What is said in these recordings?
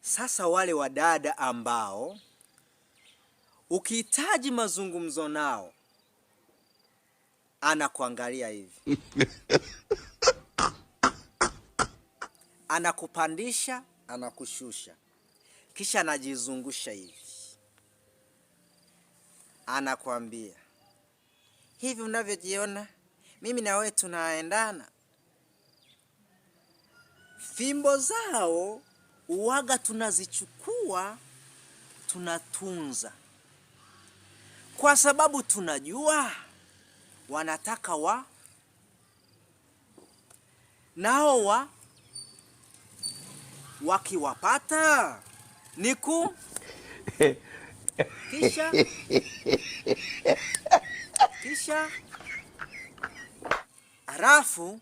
Sasa wale wadada ambao ukihitaji mazungumzo nao anakuangalia hivi anakupandisha, anakushusha, kisha anajizungusha hivi, anakuambia hivi, unavyojiona mimi na wewe tunaendana. Fimbo zao uwaga tunazichukua, tunatunza, kwa sababu tunajua wanataka nao wakiwapata niku kisha halafu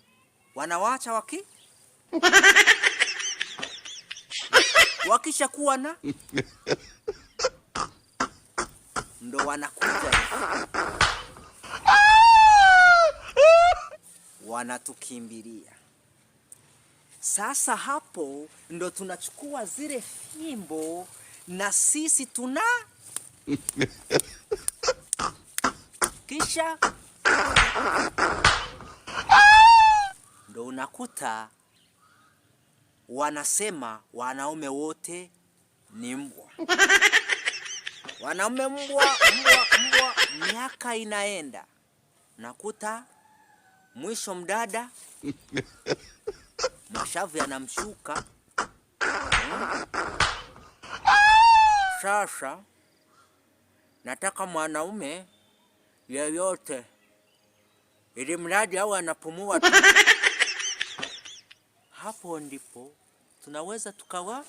wanawacha wakisha kuwa na ndo wanakuja wanatukimbilia. Sasa hapo ndo tunachukua zile fimbo na sisi kisha ndo unakuta wanasema wanaume wote ni mbwa. Wanaume mbwa. Miaka inaenda, nakuta mwisho mdada mashavu yanamshuka. Sasa nataka mwanaume yeyote, ili mradi au anapumua tu. Hapo ndipo tunaweza tukawa